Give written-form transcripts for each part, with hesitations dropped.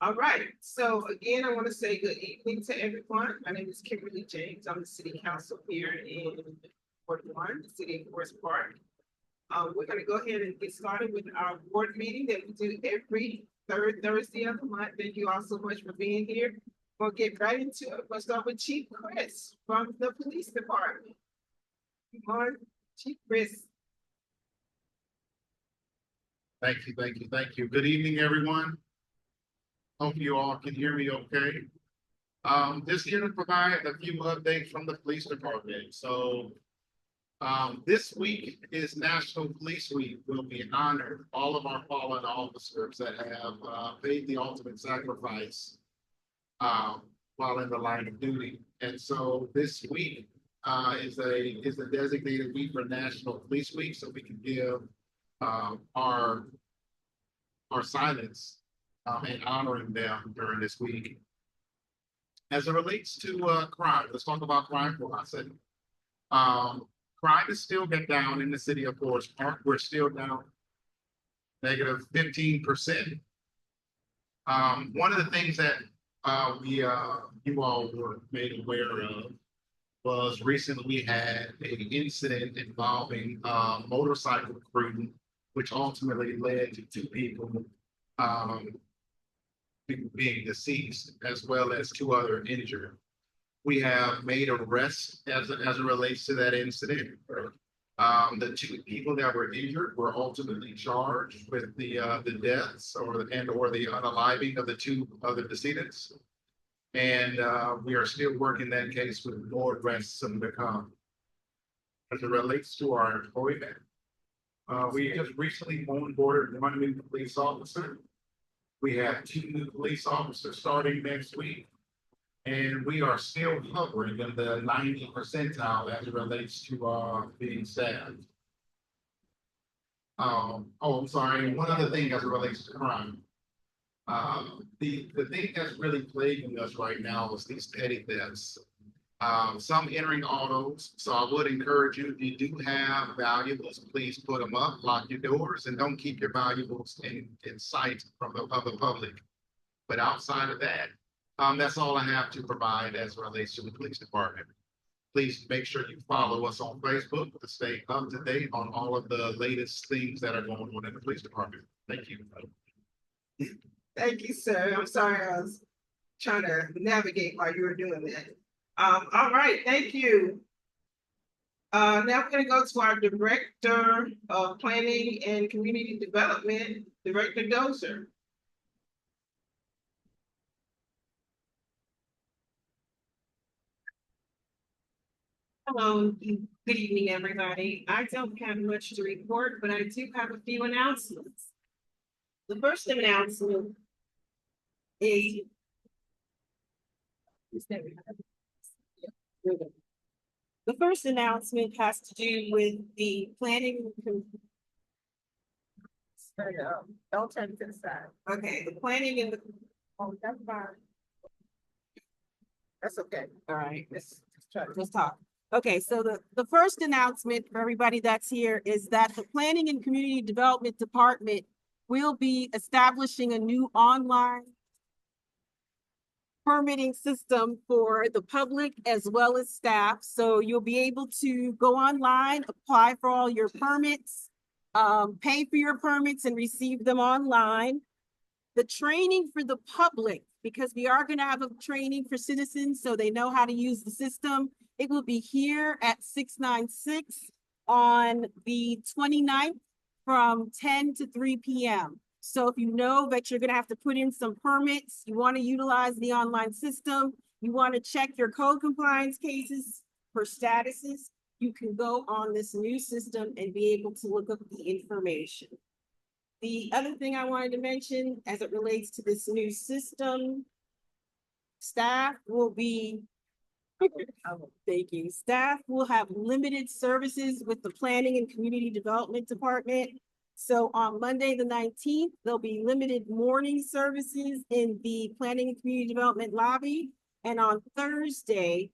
All right, so again, I want to say good evening to everyone. My name is Kimberly James. I'm the city council here in Ward 1, the city of Forest Park. We're going to go ahead and get started with our board meeting that we do every third Thursday of the month. Thank you all so much for being here. We'll get right into it. We'll start with Chief Chris from the police department. Come on, Chief Chris. Thank you. Good evening, everyone. Hope you all can hear me okay. Just here to provide a few updates from the police department. So this week is National Police Week. We'll be honored all of our fallen officers that have paid the ultimate sacrifice while in the line of duty. And so this week is a designated week for National Police Week, so we can give our silence and honoring them during this week. As it relates to crime, let's talk about crime for a second. Crime is still down in the city of Forest Park. We're still down negative 15%. One of the things that you all were made aware of was recently we had an incident involving motorcycle crew, which ultimately led to two people being deceased, as well as two other injured. We have made arrests as it relates to that incident. The two people that were injured were ultimately charged with the deaths or the unaliving of the two other decedents. And we are still working that case with more arrests to come. As it relates to our employment, we just recently onboarded one new police officer. We have two new police officers starting next week. And we are still hovering in the 90 percentile as it relates to being staffed. I'm sorry. One other thing as it relates to crime. The thing that's really plaguing us right now is these petty thefts. Some entering autos. So I would encourage you, if you do have valuables, please put them up, lock your doors, and don't keep your valuables in sight of the public. But outside of that, that's all I have to provide as it relates to the police department. Please make sure you follow us on Facebook to stay up to date on all of the latest things that are going on in the police department. Thank you. Thank you, sir. I'm sorry I was trying to navigate while you were doing that. All right, thank you. Now we're going to go to our Director of Planning and Community Development, Director Dozer. Hello, good evening, everybody. I don't have much to report, but I do have a few announcements. The first announcement is the first announcement has to do with the planning. Don't turn to the side. Okay, the planning and the. Oh, that's fine. That's okay. All right, Let's talk. Okay, so the first announcement for everybody that's here is that the Planning and Community Development Department will be establishing a new online permitting system for the public as well as staff. So you'll be able to go online, apply for all your permits, pay for your permits and receive them online. The training for the public, because we are going to have a training for citizens so they know how to use the system. It will be here at 696 on the 29th from 10 to 3 p.m. So if you know that you're going to have to put in some permits, you want to utilize the online system, you want to check your code compliance cases for statuses, you can go on this new system and be able to look up the information. The other thing I wanted to mention as it relates to this new system, staff will be, thank you. Staff will have limited services with the Planning and Community Development Department. So on Monday, the 19th, there'll be limited morning services in the Planning and Community Development lobby. And on Thursday,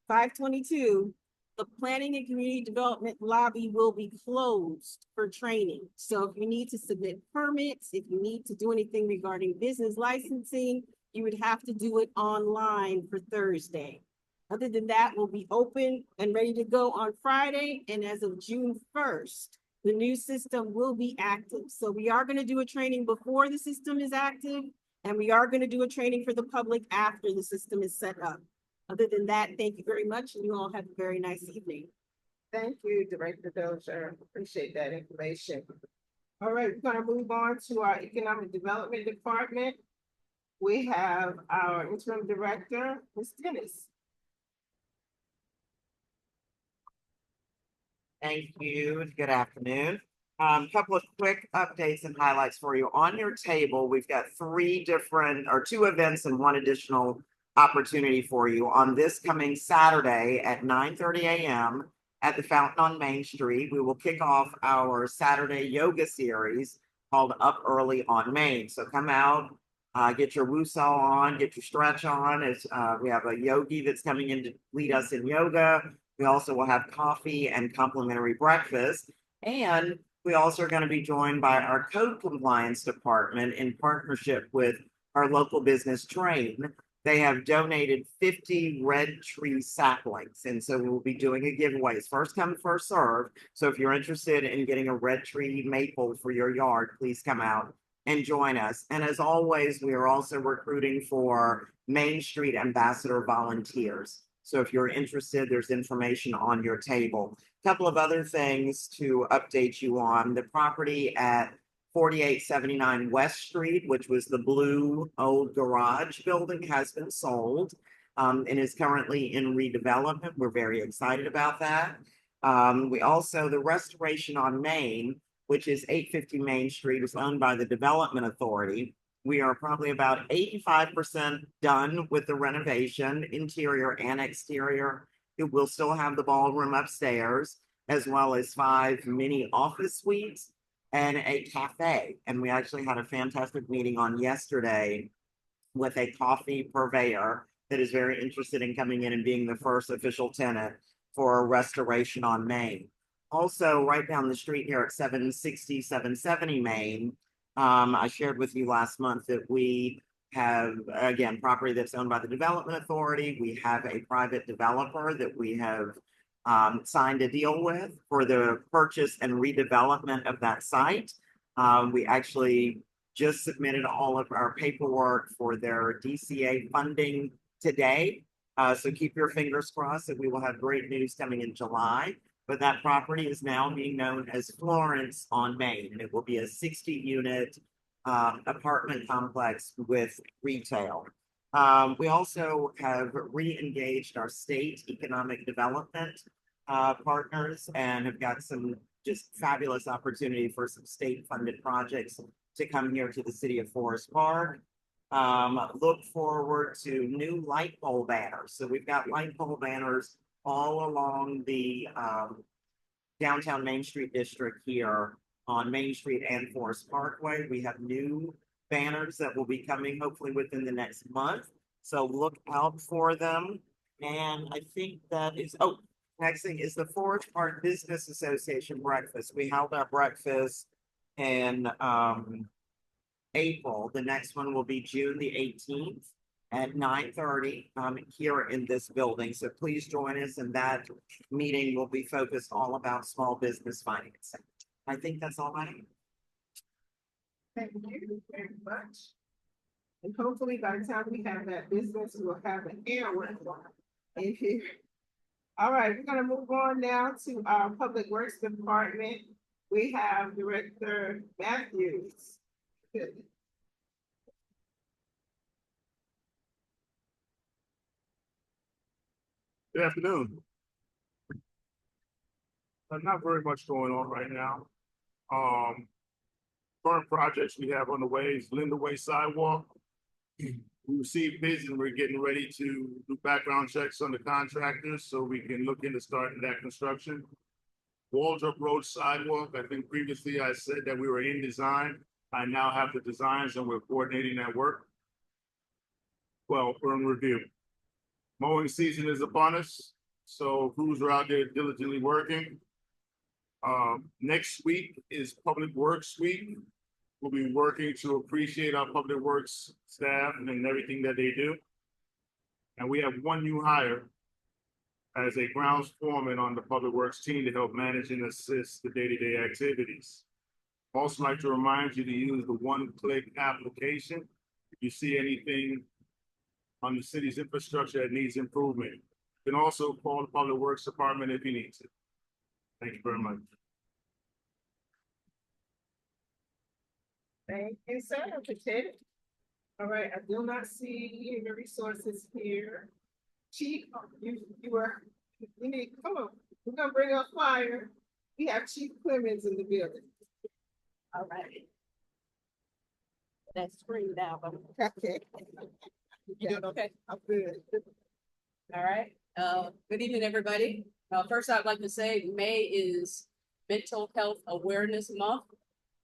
5/22, the Planning and Community Development lobby will be closed for training. So if you need to submit permits, if you need to do anything regarding business licensing, you would have to do it online for Thursday. Other than that, we'll be open and ready to go on Friday. And as of June 1st, the new system will be active. So we are going to do a training before the system is active, and we are going to do a training for the public after the system is set up. Other than that, thank you very much, and you all have a very nice evening. Thank you, Director Dozier. Appreciate that information. All right, we're gonna move on to our Economic Development Department. We have our interim director, Ms. Dennis. Thank you. Good afternoon. Couple of quick updates and highlights for you. On your table, we've got two events and one additional opportunity for you. On this coming Saturday at 9:30 a.m. at the Fountain on Main Street, we will kick off our Saturday yoga series called Up Early on Main. So come out, get your woo-saw on, get your stretch on. We have a yogi that's coming in to lead us in yoga. We also will have coffee and complimentary breakfast. And we also are going to be joined by our code compliance department in partnership with our local business Train. They have donated 50 red tree saplings. And so we'll be doing a giveaway. It's first come, first serve. So if you're interested in getting a red tree maple for your yard, please come out and join us. And as always, we are also recruiting for Main Street Ambassador volunteers. So if you're interested, there's information on your table. A couple of other things to update you on. The property at 4879 West Street, which was the blue old garage building, has been sold and is currently in redevelopment. We're very excited about that. The restoration on Main, which is 850 Main Street, is owned by the Development Authority. We are probably about 85% done with the renovation, interior and exterior. It will still have the ballroom upstairs, as well as 5 mini office suites and a cafe. And we actually had a fantastic meeting on yesterday with a coffee purveyor that is very interested in coming in and being the first official tenant for a restoration on Main. Also, right down the street here at 760, 770 Main, I shared with you last month that we have, again, property that's owned by the Development Authority. We have a private developer that we have signed a deal with for the purchase and redevelopment of that site. We actually just submitted all of our paperwork for their DCA funding today. So keep your fingers crossed that we will have great news coming in July. But that property is now being known as Florence on Main, and it will be a 60-unit apartment complex with retail. We also have re-engaged our state economic development partners and have got some just fabulous opportunity for some state-funded projects to come here to the city of Forest Park. Look forward to new light pole banners. So we've got light pole banners all along the downtown Main Street district here on Main Street and Forest Parkway. We have new banners that will be coming hopefully within the next month. So look out for them. And I think that is, next thing is the Forest Park Business Association breakfast. We held our breakfast in April. The next one will be June the 18th. At 9:30 here in this building. So please join us, and that meeting will be focused all about small business financing. I think that's all I have. Thank you very much. And hopefully by the time we have that business, we'll have an air in here. All right, we're gonna move on now to our Public Works Department. We have Director Matthews. Good afternoon. Not very much going on right now. Current projects we have on the way is Linda Way sidewalk. We received bids and we're getting ready to do background checks on the contractors so we can look into starting that construction. Waldrop Road sidewalk, I think previously I said that we were in design. I now have the designs and we're coordinating that work. Well, we're in review. Mowing season is upon us. So crews are out there diligently working. Next week is Public Works Week. We'll be working to appreciate our Public Works staff and everything that they do. And we have one new hire as a grounds foreman on the Public Works team to help manage and assist the day-to-day activities. Also like to remind you to use the one-click application. If you see anything on the city's infrastructure that needs improvement, you can also call the Public Works Department if you need to. Thank you very much. Thank you, sir. Appreciate it. All right, I do not see human resources here. Chief, you need, come on, we're gonna bring up fire. We have Chief Clemens in the building. All right. That's screened out, but Okay. you doing okay? I'm good. All right. Good evening, everybody. First, I'd like to say May is Mental Health Awareness Month.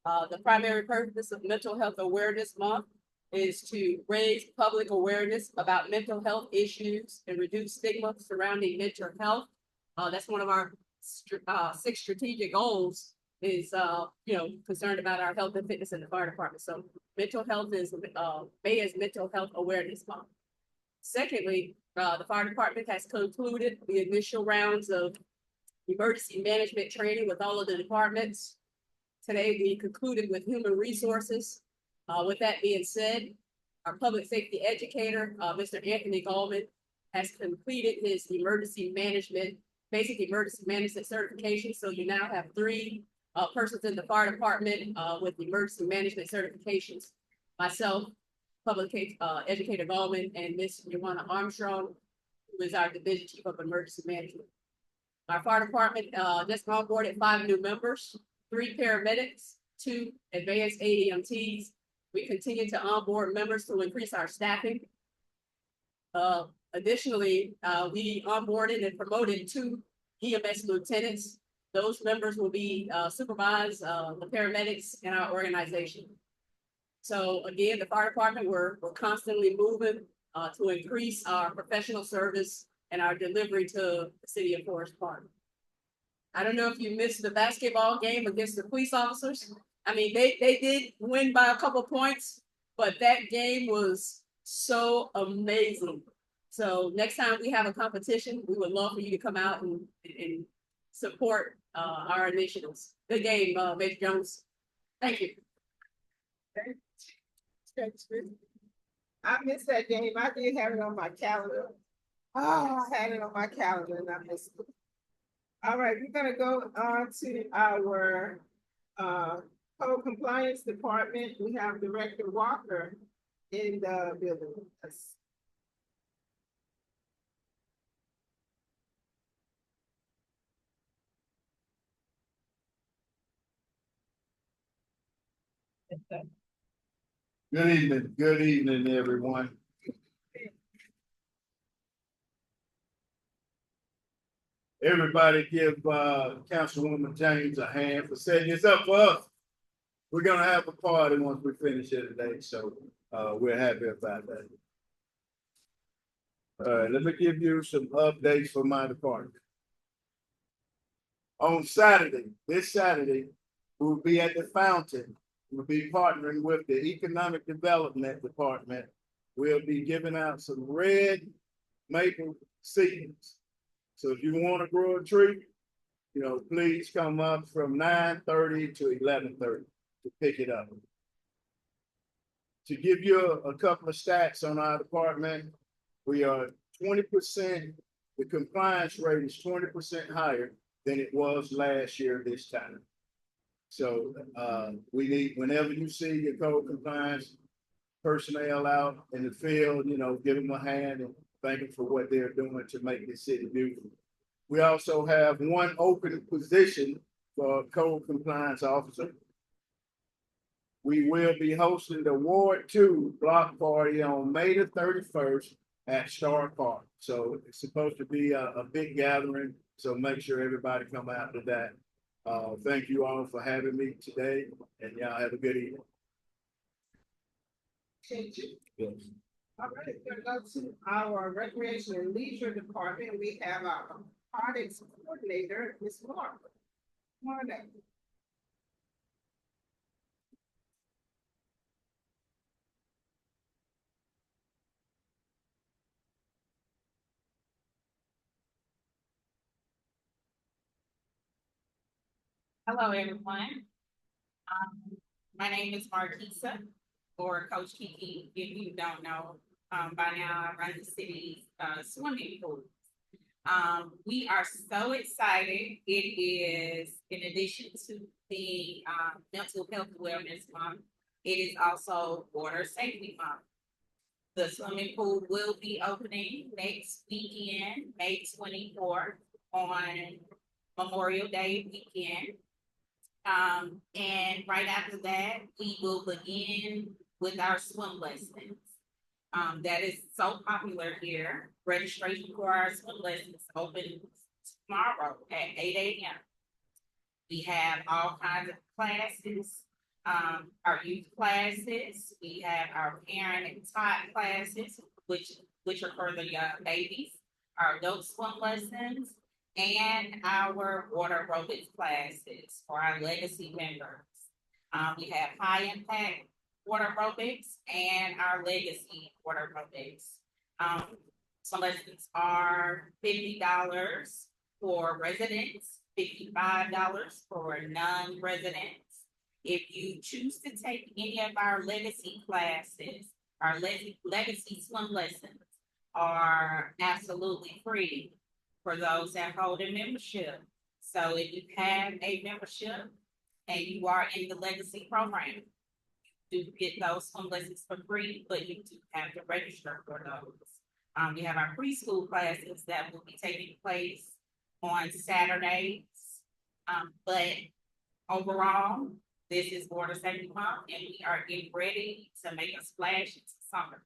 The primary purpose of Mental Health Awareness Month is to raise public awareness about mental health issues and reduce stigma surrounding mental health. That's one of our 6 strategic goals is, concerned about our health and fitness in the fire department. So mental health is, May is Mental Health Awareness Month. Secondly, the fire department has concluded the initial rounds of emergency management training with all of the departments. Today, we concluded with human resources. With that being said, our public safety educator, Mr. Anthony Gallman, has completed his basic emergency management certification. So you now have 3 persons in the fire department with emergency management certifications. Myself, public educator Gallman, and Ms. Joanna Armstrong, who is our division chief of emergency management. Our fire department just onboarded 5 new members, 3 paramedics, 2 advanced ADMTs. We continue to onboard members to increase our staffing. Additionally, we onboarded and promoted 2 EMS lieutenants. Those members will be supervise the paramedics in our organization. So again, the fire department, we're constantly moving to increase our professional service and our delivery to the city of Forest Park. I don't know if you missed the basketball game against the police officers. I mean, they did win by a couple points, but that game was so amazing. So next time we have a competition, we would love for you to come out and support our initiatives. Good game, Major Jones. Thank you. I missed that game. I did have it on my calendar. Oh, I had it on my calendar and I missed it. All right, we're gonna go on to our code compliance department. We have Director Walker in the building. Yes. Good evening, everyone. Everybody give Councilwoman James a hand for setting this up for us. We're gonna have a party once we finish it today, so we're happy about that. All right, let me give you some updates for my department. On Saturday, this Saturday, we'll be at the fountain. We'll be partnering with the Economic Development Department. We'll be giving out some red maple seeds. So if you want to grow a tree, please come up from 9:30 to 11:30 to pick it up. To give you a couple of stats on our department, we are 20%, the compliance rate is 20% higher than it was last year this time. So we need, whenever you see your code compliance personnel out in the field, give them a hand and thank them for what they're doing to make this city beautiful. We also have 1 open position for code compliance officer. We will be hosting the Ward 2 block party on May the 31st at Star Park. So it's supposed to be a big gathering. So make sure everybody come out to that. Thank you all for having me today, and y'all have a good evening. Thank you. Yes. All right, we're gonna go to our recreation and leisure department. We have our Audits Coordinator, Ms. Laura. Come on up. Hello, everyone. My name is Marquisa, or Coach Kiki, if you don't know. By now, I run the city's swimming pool. We are so excited. It is, in addition to the mental health wellness month, it is also water safety month. The swimming pool will be opening next weekend, May 24th, on Memorial Day weekend. And right after that, we will begin with our swim lessons. That is so popular here. Registration for our swim lessons opens tomorrow at 8 a.m. We have all kinds of classes, our youth classes. We have our parent and tot classes, which are for the babies, our adult swim lessons, and our water aerobics classes for our legacy members. We have high impact water aerobics and our legacy water aerobics. Some lessons are $50 for residents, $55 for non-residents. If you choose to take any of our legacy classes, our legacy swim lessons are absolutely free for those that hold a membership. So if you have a membership and you are in the legacy program, you do get those swim lessons for free, but you do have to register for those. We have our preschool classes that will be taking place on Saturdays. But overall, this is Water Safety Month, and we are getting ready to make a splash into summer.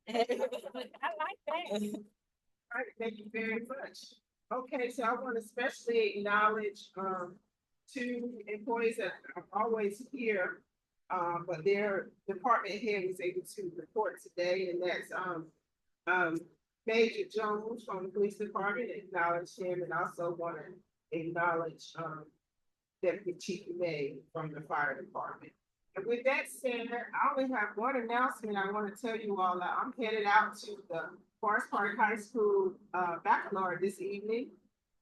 I like that. All right, thank you very much. Okay, so I want to especially acknowledge two employees that are always here, but their department head was able to report today, and that's Major Jones from the police department. Acknowledge him, and also want to acknowledge Deputy Chief May from the fire department. And with that said, I only have one announcement I want to tell you all. I'm headed out to the Forest Park High School baccalaureate this evening.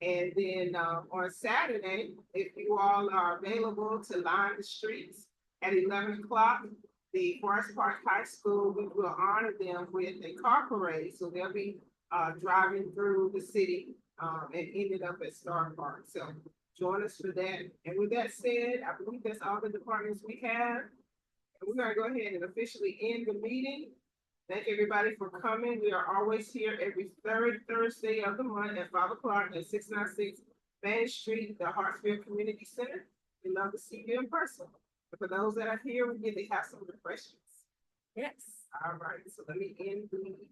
And then on Saturday, if you all are available to line the streets at 11 o'clock, the Forest Park High School, we will honor them with a car parade. So they'll be driving through the city and ended up at Star Park. So join us for that. And with that said, I believe that's all the departments we have. And we're gonna go ahead and officially end the meeting. Thank everybody for coming. We are always here every third Thursday of the month at 5 o'clock at 696 Main Street, the Hartsfield Community Center. We love to see you in person. But for those that are here, we get to have some refreshments. Yes. All right, so let me end the meeting.